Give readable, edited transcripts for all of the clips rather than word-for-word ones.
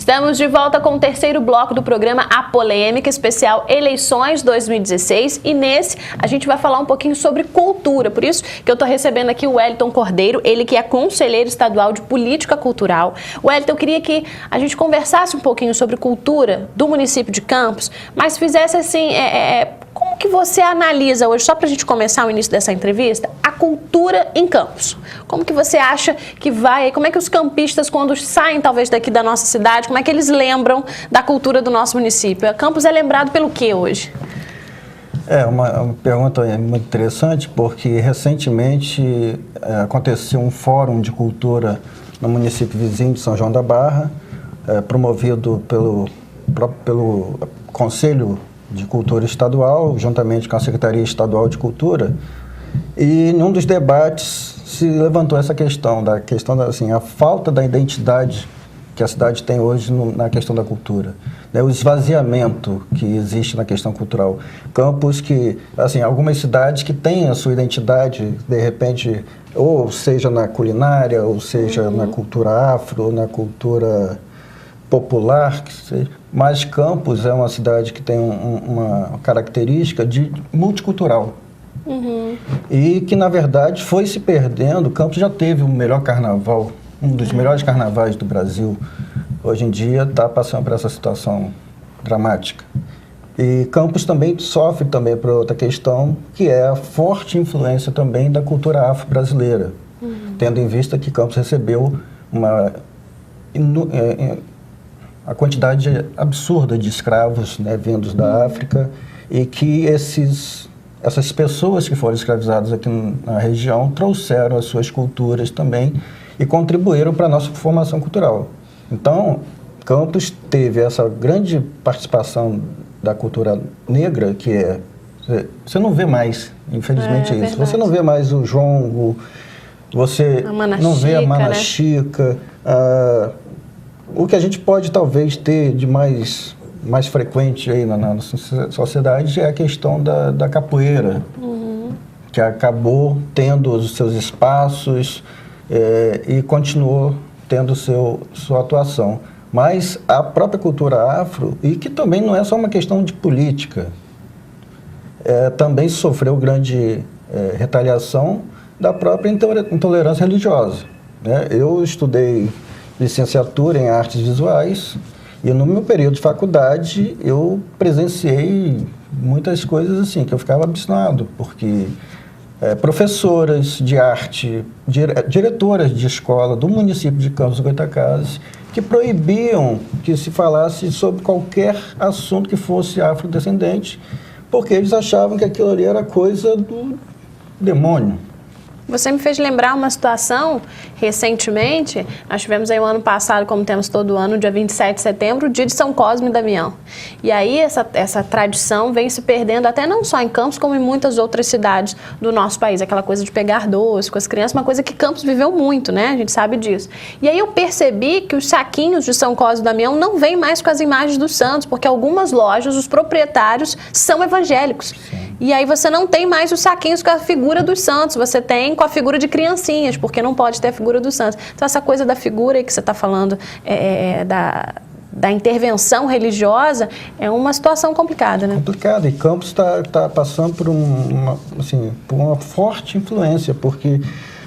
Estamos de volta com o terceiro bloco do programa A Polêmica, especial Eleições 2016, e nesse a gente vai falar um pouquinho sobre cultura. Por isso que eu estou recebendo aqui o Wellington Cordeiro, ele que é conselheiro estadual de política cultural. Wellington, eu queria que a gente conversasse um pouquinho sobre cultura do município de Campos, mas fizesse assim, como que você analisa hoje, só para a gente começar o início dessa entrevista, a cultura em Campos? Como que você acha que vai, como é que os campistas, quando saem talvez daqui da nossa cidade, como é que eles lembram da cultura do nosso município? Campos é lembrado pelo que hoje? É uma pergunta muito interessante, porque recentemente aconteceu um fórum de cultura no município vizinho de São João da Barra, promovido pelo Conselho de Cultura Estadual, juntamente com a Secretaria Estadual de Cultura, e em um dos debates se levantou essa questão da assim, a falta da identidade que a cidade tem hoje na questão da cultura, né? O esvaziamento que existe na questão cultural. Campos que, assim, algumas cidades que têm a sua identidade, de repente, ou seja na culinária, ou seja na cultura afro, ou na cultura popular, mas Campos é uma cidade que tem uma característica de multicultural. E que, na verdade, foi se perdendo. Campos já teve o melhor carnaval, um dos melhores carnavais do Brasil. Hoje em dia está passando por essa situação dramática. E Campos também sofre também por outra questão, que é a forte influência também da cultura afro-brasileira, tendo em vista que Campos recebeu a quantidade absurda de escravos, né, vindos da África, e que essas pessoas que foram escravizadas aqui na região trouxeram as suas culturas também e contribuíram para a nossa formação cultural. Então, Campos teve essa grande participação da cultura negra, que você não vê mais, infelizmente é isso. Verdade. Você não vê mais o jongo, você não vê a manaxica, né? O que a gente pode talvez ter de mais frequente aí na nossa sociedade é a questão da capoeira, que acabou tendo os seus espaços e continuou tendo sua atuação. Mas a própria cultura afro, e que também não é só uma questão de política, também sofreu grande retaliação da própria intolerância religiosa, né? Eu estudei licenciatura em artes visuais, e no meu período de faculdade eu presenciei muitas coisas assim, que eu ficava abismado, porque professoras de arte, diretoras de escola do município de Campos dos Goytacazes, que proibiam que se falasse sobre qualquer assunto que fosse afrodescendente, porque eles achavam que aquilo ali era coisa do demônio. Você me fez lembrar uma situação, recentemente, nós tivemos aí o ano passado, como temos todo ano, dia 27 de setembro, o dia de São Cosme e Damião. E aí essa tradição vem se perdendo até não só em Campos, como em muitas outras cidades do nosso país. Aquela coisa de pegar doce com as crianças, uma coisa que Campos viveu muito, né? A gente sabe disso. E aí eu percebi que os saquinhos de São Cosme e Damião não vêm mais com as imagens dos santos, porque algumas lojas, os proprietários são evangélicos. Sim. E aí você não tem mais os saquinhos com a figura dos santos, você tem com a figura de criancinhas, porque não pode ter a figura dos santos. Então, essa coisa da figura aí que você está falando, da intervenção religiosa, é uma situação complicada, né? Complicada, e Campos está passando por uma forte influência, porque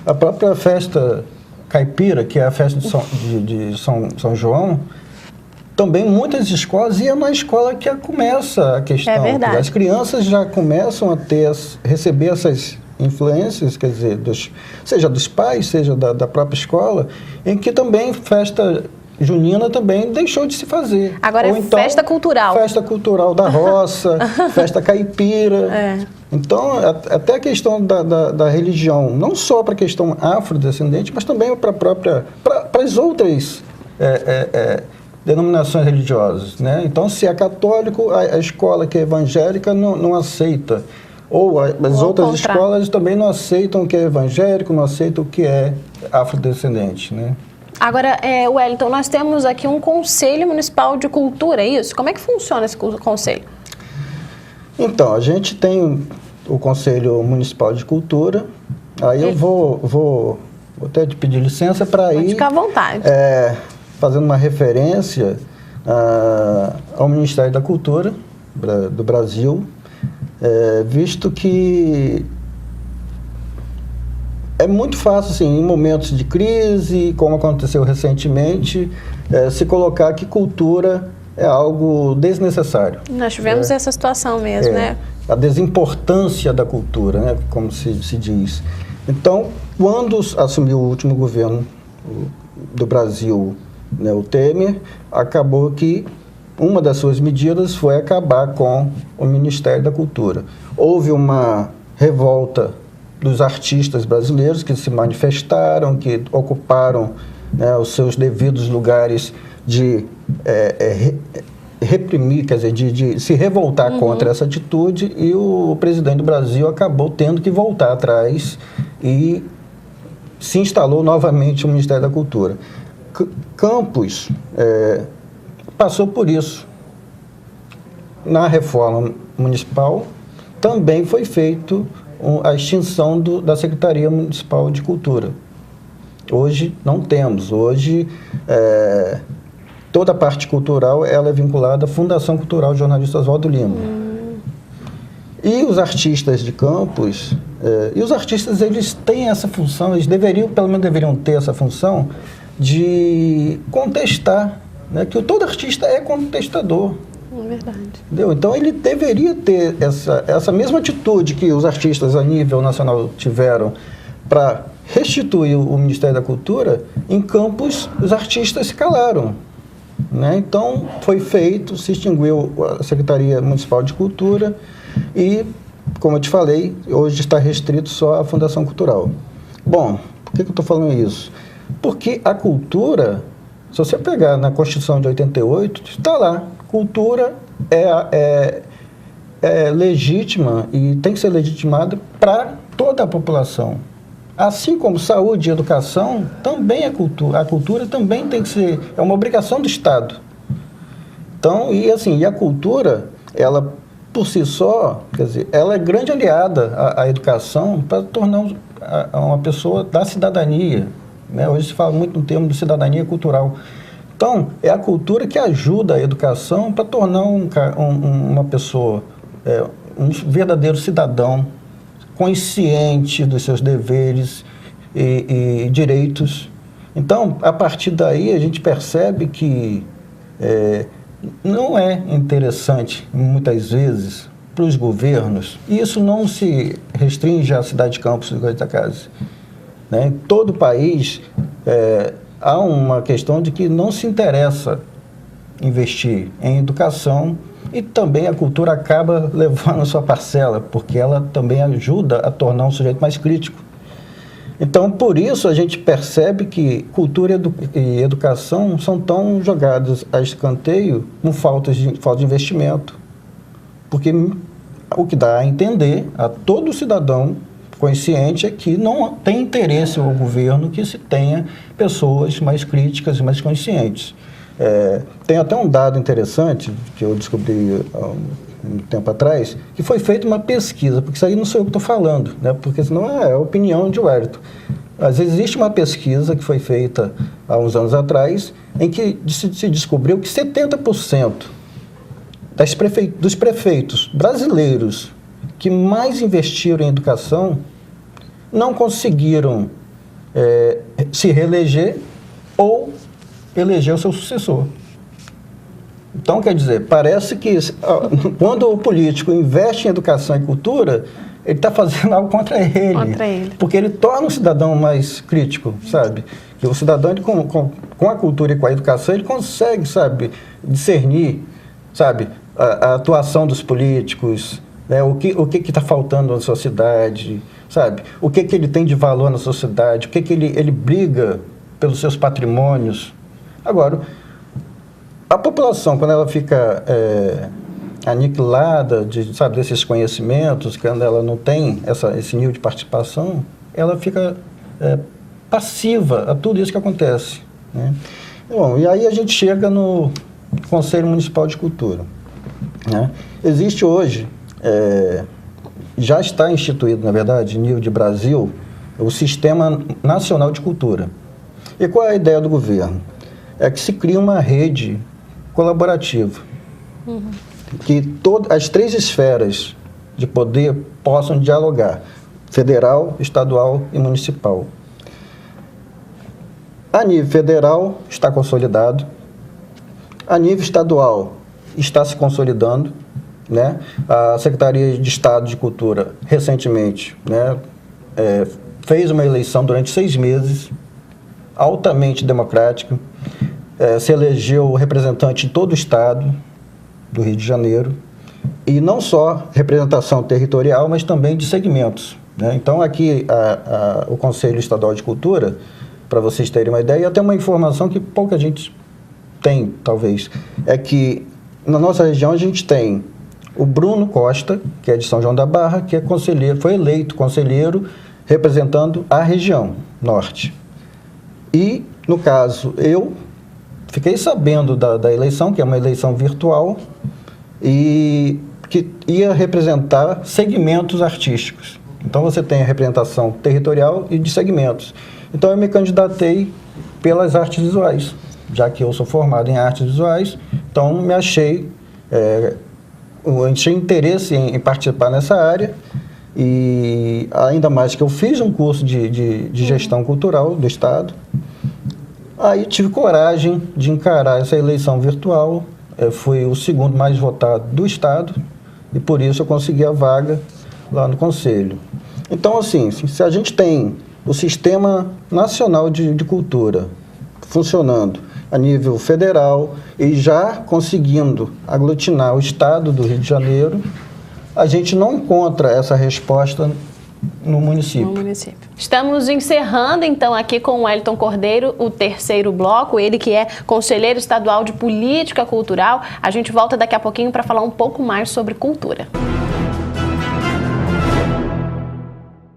a própria festa caipira, que é a festa de São João, também muitas escolas, e é na escola que começa a questão. É verdade. As crianças já começam a receber essas influências, quer dizer, seja dos pais, seja da própria escola, em que também festa junina também deixou de se fazer. Agora então, festa cultural. Festa cultural da roça, festa caipira. Então, até a questão da religião, não só para a questão afrodescendente, mas também para as outras denominações religiosas, né? Então, se é católico, a escola que é evangélica não aceita. Ou as outras escolas também não aceitam o que é evangélico, não aceitam o que é afrodescendente, né? Agora, Wellington, nós temos aqui um Conselho Municipal de Cultura, é isso? Como é que funciona esse conselho? Então, a gente tem o Conselho Municipal de Cultura, aí eu vou até te pedir licença para ir... Pode ficar à vontade. fazendo uma referência ao Ministério da Cultura do Brasil, visto que é muito fácil, assim, em momentos de crise, como aconteceu recentemente, se colocar que cultura é algo desnecessário. Nós tivemos essa situação mesmo, né? A desimportância da cultura, né, como se diz. Então, quando assumiu o último governo do Brasil, né, o Temer, acabou que uma das suas medidas foi acabar com o Ministério da Cultura. Houve uma revolta dos artistas brasileiros que se manifestaram, que ocuparam, né, os seus devidos lugares de reprimir, quer dizer, de se revoltar contra essa atitude, e o presidente do Brasil acabou tendo que voltar atrás e se instalou novamente o Ministério da Cultura. Campos passou por isso. Na reforma municipal também foi feito a extinção da Secretaria Municipal de Cultura. Hoje não temos. Hoje toda a parte cultural ela é vinculada à Fundação Cultural Jornalista Oswaldo Lima. E os artistas de Campos, os artistas eles têm essa função, eles pelo menos deveriam ter essa função de contestar, né, que todo artista é contestador. É verdade. Entendeu? Então ele deveria ter essa mesma atitude que os artistas a nível nacional tiveram para restituir o Ministério da Cultura. Em Campos, os artistas se calaram, né? Então foi feito, se extinguiu a Secretaria Municipal de Cultura e, como eu te falei, hoje está restrito só à Fundação Cultural. Bom, por que eu estou falando isso? Porque a cultura, se você pegar na Constituição de 88, está lá. Cultura é legítima e tem que ser legitimada para toda a população. Assim como saúde e educação, também é cultura. A cultura também tem que ser, é uma obrigação do Estado. Então, e a cultura, ela por si só, quer dizer, ela é grande aliada à educação para tornar uma pessoa da cidadania, né? Hoje se fala muito no termo de cidadania cultural. Então, é a cultura que ajuda a educação para tornar uma pessoa, um verdadeiro cidadão, consciente dos seus deveres e direitos. Então, a partir daí, a gente percebe que não é interessante, muitas vezes, para os governos, e isso não se restringe à cidade de Campos do Goytacazes, né? Em todo o país, há uma questão de que não se interessa investir em educação, e também a cultura acaba levando a sua parcela, porque ela também ajuda a tornar um sujeito mais crítico. Então, por isso, a gente percebe que cultura e educação são tão jogados a escanteio com falta de investimento, porque o que dá a entender a todo cidadão consciente é que não tem interesse ao governo que se tenha pessoas mais críticas e mais conscientes. Tem até um dado interessante que eu descobri há um tempo atrás, que foi feita uma pesquisa, porque isso aí não sou eu que estou falando, né? Porque senão é a opinião de Wellington. Mas existe uma pesquisa que foi feita há uns anos atrás, em que se descobriu que 70% dos prefeitos brasileiros que mais investiram em educação não conseguiram se reeleger ou eleger o seu sucessor. Então, quer dizer, parece que quando o político investe em educação e cultura, ele está fazendo algo contra ele. Porque ele torna o cidadão mais crítico, sabe? Que o cidadão, ele, com a cultura e com a educação, ele consegue, sabe, discernir, sabe, a atuação dos políticos, né? O que está faltando na sociedade, sabe? O que ele tem de valor na sociedade, o que ele briga pelos seus patrimônios. Agora, a população, quando ela fica aniquilada desses conhecimentos, quando ela não tem esse nível de participação, ela fica passiva a tudo isso que acontece, né? Bom, e aí a gente chega no Conselho Municipal de Cultura, né? Existe hoje, já está instituído, na verdade, em nível de Brasil, o Sistema Nacional de Cultura. E qual é a ideia do governo? é que se cria uma rede colaborativa, que as 3 esferas de poder possam dialogar, federal, estadual e municipal. A nível federal está consolidado, a nível estadual está se consolidando, né? A Secretaria de Estado de Cultura, recentemente, né, fez uma eleição durante 6 meses, altamente democrática, se elegeu representante de todo o estado do Rio de Janeiro, e não só representação territorial, mas também de segmentos, né? Então, aqui, o Conselho Estadual de Cultura, para vocês terem uma ideia, e até uma informação que pouca gente tem, talvez, é que na nossa região a gente tem o Bruno Costa, que é de São João da Barra, que é conselheiro, foi eleito conselheiro representando a região norte. E, no caso, eu fiquei sabendo da eleição, que é uma eleição virtual, e que ia representar segmentos artísticos. Então, você tem a representação territorial e de segmentos. Então, eu me candidatei pelas artes visuais, já que eu sou formado em artes visuais, então me achei interesse em participar nessa área, e ainda mais que eu fiz um curso de gestão cultural do Estado. Aí tive coragem de encarar essa eleição virtual, fui o 2º mais votado do Estado, e por isso eu consegui a vaga lá no Conselho. Então, assim, se a gente tem o Sistema Nacional de Cultura funcionando a nível federal e já conseguindo aglutinar o Estado do Rio de Janeiro, a gente não encontra essa resposta no município. Estamos encerrando, então, aqui com o Wellington Cordeiro, o 3º bloco, ele que é conselheiro estadual de política cultural. A gente volta daqui a pouquinho para falar um pouco mais sobre cultura.